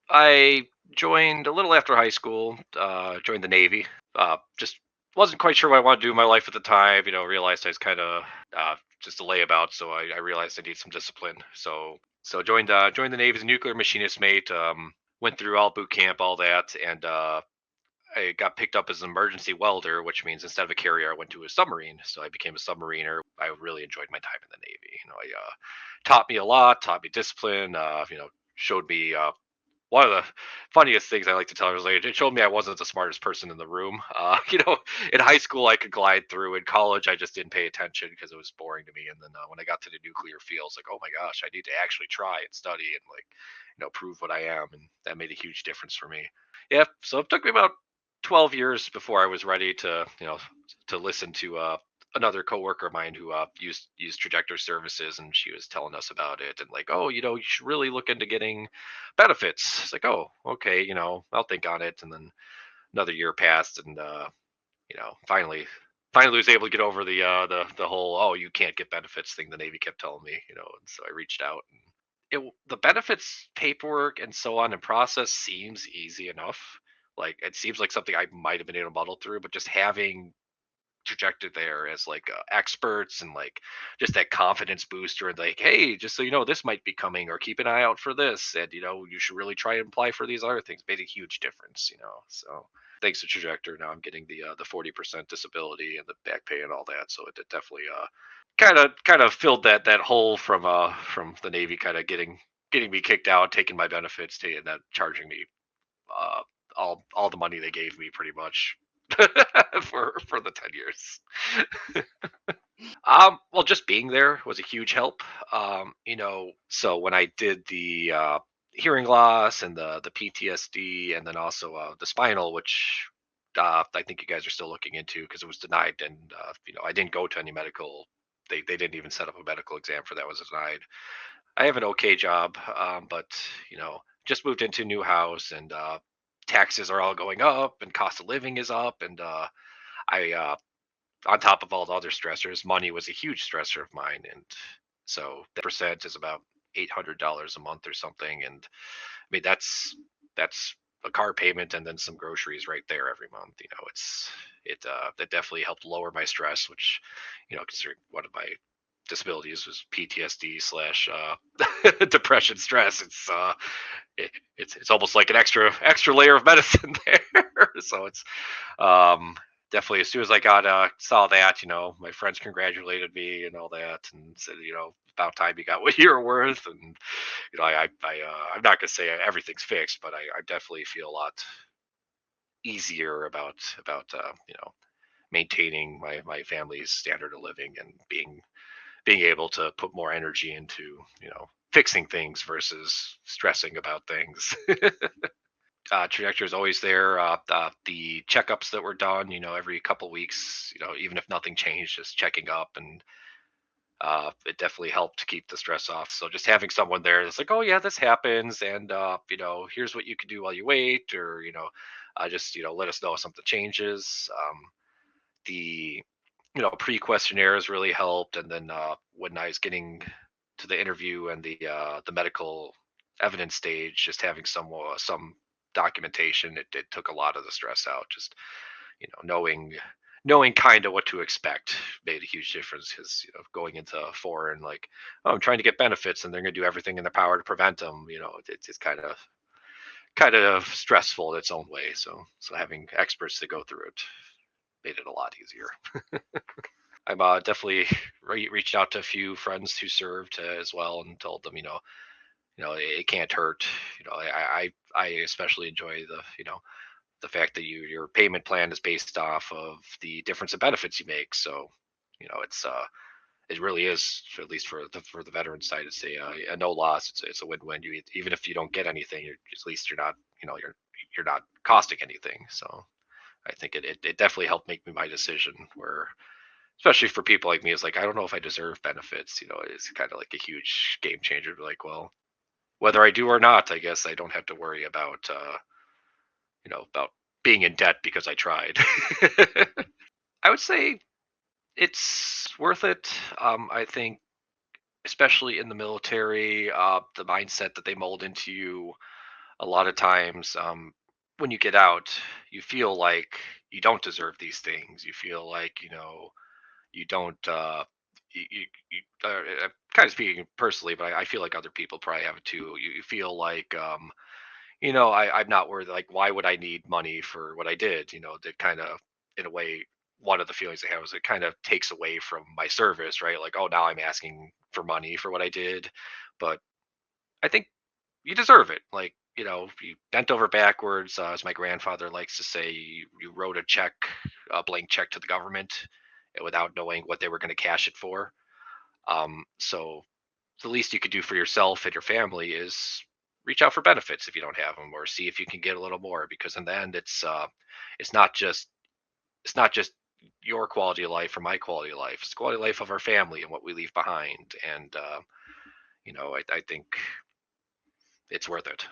I joined a little after high school. Joined the Navy. Just wasn't quite sure what I wanted to do in my life at the time. Realized I was kind of just a layabout, so I realized I need some discipline. So joined the Navy as a nuclear machinist mate. Went through all boot camp, all that, and I got picked up as an emergency welder, which means instead of a carrier, I went to a submarine. So I became a submariner. I really enjoyed my time in the Navy. I taught me a lot, taught me discipline. Showed me one of the funniest things I like to tell is like it showed me I wasn't the smartest person in the room. In high school I could glide through. In college, I just didn't pay attention because it was boring to me. And then when I got to the nuclear fields, like, oh my gosh, I need to actually try and study and prove what I am, and that made a huge difference for me. Yeah, so it took me about 12 years before I was ready to listen to another coworker of mine who used Trajector services, and she was telling us about it and like, oh, you should really look into getting benefits. It's like, oh, okay, I'll think on it. And then another year passed, and finally was able to get over the whole, oh, you can't get benefits thing the Navy kept telling me. And so I reached out, and the benefits paperwork and so on and process seems easy enough. Like it seems like something I might have been able to muddle through, but just having projected there as like experts and like just that confidence booster and like, hey, just so you know, this might be coming, or keep an eye out for this, and you should really try and apply for these other things, made a huge difference. So thanks to Trajector, now I'm getting the 40% disability and the back pay and all that. So it definitely kind of filled that hole from the Navy, kind of getting me kicked out, taking my benefits, taking that, charging me uh all the money they gave me pretty much for the 10 years. Well, just being there was a huge help. So when I did the hearing loss and the PTSD, and then also the spinal, which I think you guys are still looking into because it was denied, and I didn't go to any medical. They didn't even set up a medical exam for that. Was denied. I have an okay job, but just moved into a new house, and taxes are all going up, and cost of living is up, and I on top of all the other stressors, money was a huge stressor of mine. And so the percent is about $800 a month or something. And I mean, that's a car payment and then some groceries right there every month. That definitely helped lower my stress, which, considering one of my disabilities was PTSD slash depression stress. It's almost like an extra layer of medicine there. So it's um definitely, as soon as I got saw that, my friends congratulated me and all that, and said, about time you got what you're worth. And I'm not gonna say everything's fixed, but I definitely feel a lot easier about maintaining my family's standard of living, and being able to put more energy into fixing things versus stressing about things. Trajectory is always there. The checkups that were done, every couple weeks, even if nothing changed, just checking up, and it definitely helped to keep the stress off. So just having someone there that's like, oh yeah, this happens, and here's what you can do while you wait, or just let us know if something changes. The pre-questionnaires really helped, and then when I was getting to the interview and the medical evidence stage, just having some documentation, it took a lot of the stress out. Just knowing kind of what to expect made a huge difference, because going into foreign, like, oh, I'm trying to get benefits and they're going to do everything in their power to prevent them. It's kind of stressful in its own way. So having experts to go through it made it a lot easier. I'm definitely reached out to a few friends who served as well, and told them, it can't hurt. I especially enjoy the fact that your payment plan is based off of the difference in benefits you make. So, it really is, at least for the veteran side, it's a no loss. It's a win-win. Even if you don't get anything, at least you're not you're not costing anything. So I think it definitely helped make me my decision, where especially for people like me, it's like, I don't know if I deserve benefits. It's kind of like a huge game changer. Like, well, whether I do or not, I guess I don't have to worry about being in debt because I tried. I would say it's worth it. I think, especially in the military, the mindset that they mold into you, a lot of times, when you get out, you feel like you don't deserve these things. You feel like, you don't, I'm kind of speaking personally, but I feel like other people probably have it too. You feel like, I'm not worth, like, why would I need money for what I did? That kind of, in a way, one of the feelings I have is it kind of takes away from my service, right? Like, oh, now I'm asking for money for what I did. But I think you deserve it. Like, you bent over backwards, as my grandfather likes to say, you wrote a check, a blank check to the government, without knowing what they were going to cash it for. So the least you could do for yourself and your family is reach out for benefits if you don't have them, or see if you can get a little more. Because in the end, it's not just it's not just your quality of life or my quality of life. It's the quality of life of our family and what we leave behind. And I think it's worth it.